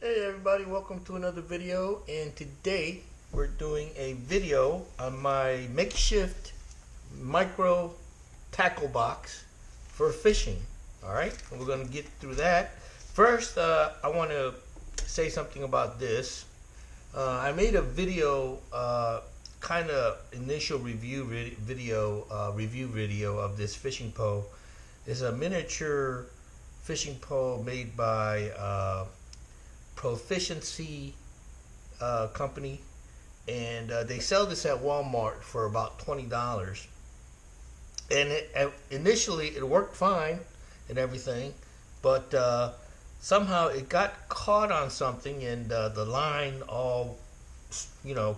Hey everybody, welcome to another video, and today we're doing a video on my makeshift micro tackle box for fishing. Alright, and we're going to get through that. First, I want to say something about this. I made a video, kind of initial review video of this fishing pole. It's a miniature fishing pole made by Proficiency company, and they sell this at Walmart for about $20. And initially it worked fine and everything, but somehow it got caught on something, and the line all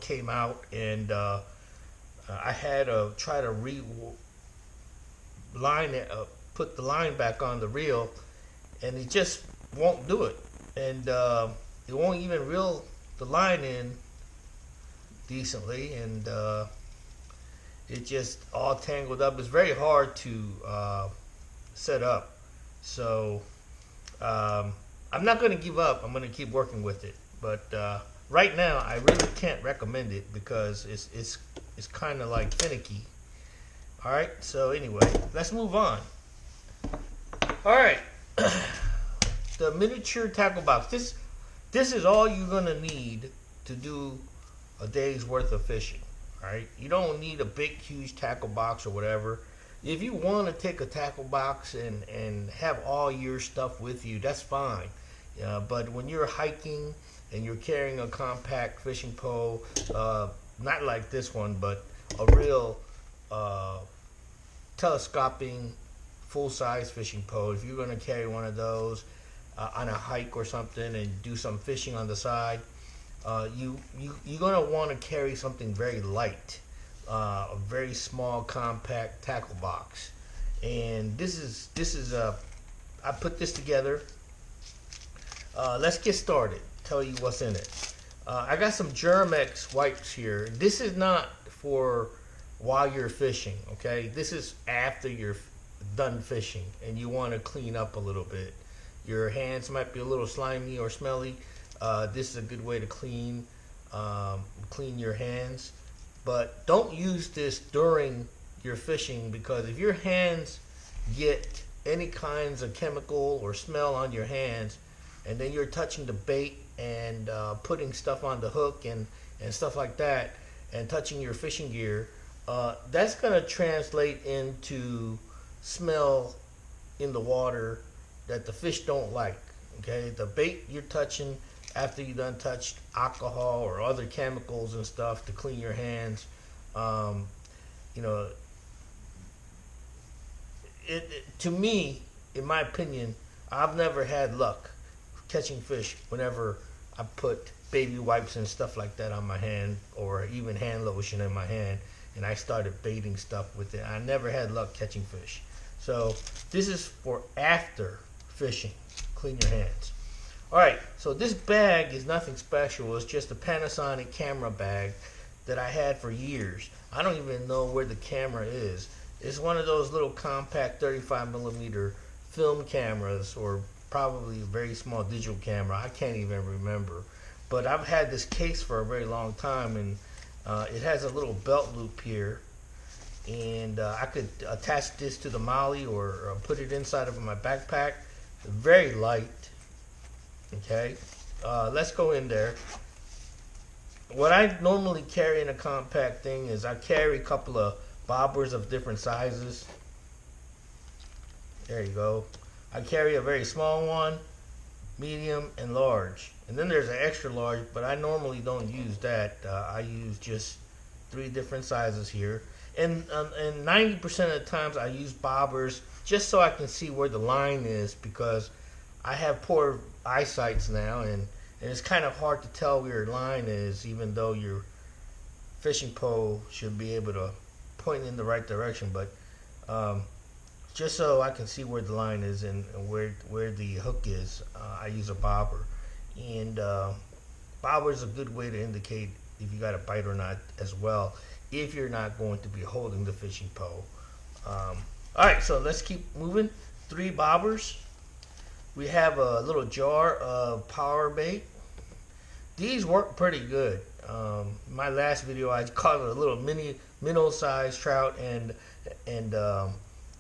came out, and I had to try to put the line back on the reel, and it just won't do it. And it won't even reel the line in decently, and it just all tangled up. It's very hard to set up. So I'm not going to give up. I'm going to keep working with it. But right now, I really can't recommend it because it's kind of like finicky. All right. So anyway, let's move on. All right. The miniature tackle box. This is all you're gonna need to do a day's worth of fishing. All right, you don't need a big, huge tackle box or whatever. If you want to take a tackle box and have all your stuff with you, that's fine. But when you're hiking and you're carrying a compact fishing pole, not like this one, but a real telescoping full-size fishing pole, if you're going to carry one of those on a hike or something and do some fishing on the side, you're going to want to carry something very light, a very small compact tackle box. And this is I put this together. Let's get started. Tell you what's in it. I got some Germ-X wipes here. This is not for while you're fishing, okay? This is after you're done fishing and you want to clean up a little bit. Your hands might be a little slimy or smelly. This is a good way to clean your hands. But don't use this during your fishing, because if your hands get any kinds of chemical or smell on your hands, and then you're touching the bait and putting stuff on the hook and stuff like that, and touching your fishing gear, that's going to translate into smell in the water that the fish don't like. Okay, the bait you're touching after you done touched alcohol or other chemicals and stuff to clean your hands, to me, in my opinion, I've never had luck catching fish whenever I put baby wipes and stuff like that on my hand, or even hand lotion in my hand, and I started baiting stuff with it. I never had luck catching fish. So this is for after fishing. Clean your hands. Alright, so this bag is nothing special. It's just a Panasonic camera bag that I had for years. I don't even know where the camera is. It's one of those little compact 35mm film cameras, or probably a very small digital camera. I can't even remember. But I've had this case for a very long time, and it has a little belt loop here. And I could attach this to the molly or put it inside of my backpack. Very light. Okay, let's go in there. What I normally carry in a compact thing is I carry a couple of bobbers of different sizes. There you go. I carry a very small one, medium, and large. And then there's an extra large, but I normally don't use that. I use just 3 different sizes here. And 90% of the times I use bobbers just so I can see where the line is, because I have poor eyesight now, and it's kind of hard to tell where your line is, even though your fishing pole should be able to point in the right direction. But just so I can see where the line is and where the hook is, I use a bobber. And bobber is a good way to indicate if you got a bite or not as well, if you're not going to be holding the fishing pole. Alright, so let's keep moving. 3 bobbers. We have a little jar of power bait. these work pretty good. My last video I caught a little minnow sized trout, and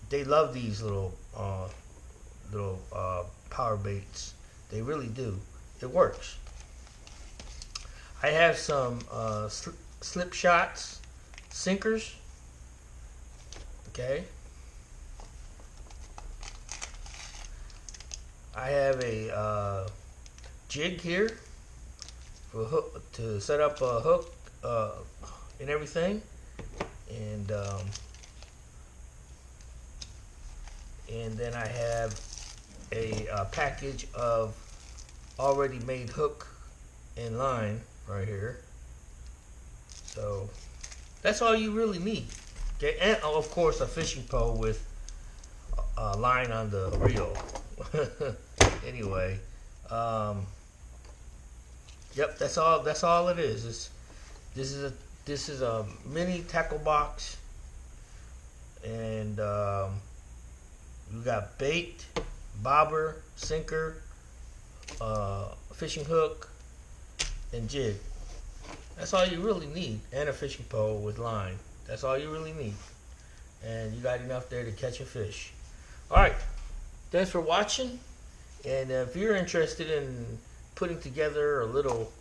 they love these little power baits. They really do. It works. I have some slip shots sinkers. Okay. I have a jig here for hook, to set up a hook and everything, and then I have a package of already made hook and line right here. So that's all you really need. Okay, and of course a fishing pole with a line on the reel. Anyway, yep, that's all it is. This is a mini tackle box, and you got bait, bobber, sinker, fishing hook, and jig. That's all you really need, and a fishing pole with line. That's all you really need, and you got enough there to catch a fish. All right, thanks for watching, and if you're interested in putting together a little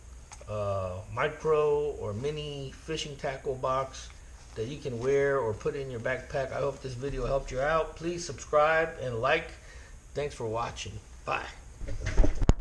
micro or mini fishing tackle box that you can wear or put in your backpack, I hope this video helped you out. Please subscribe and like. Thanks for watching. Bye.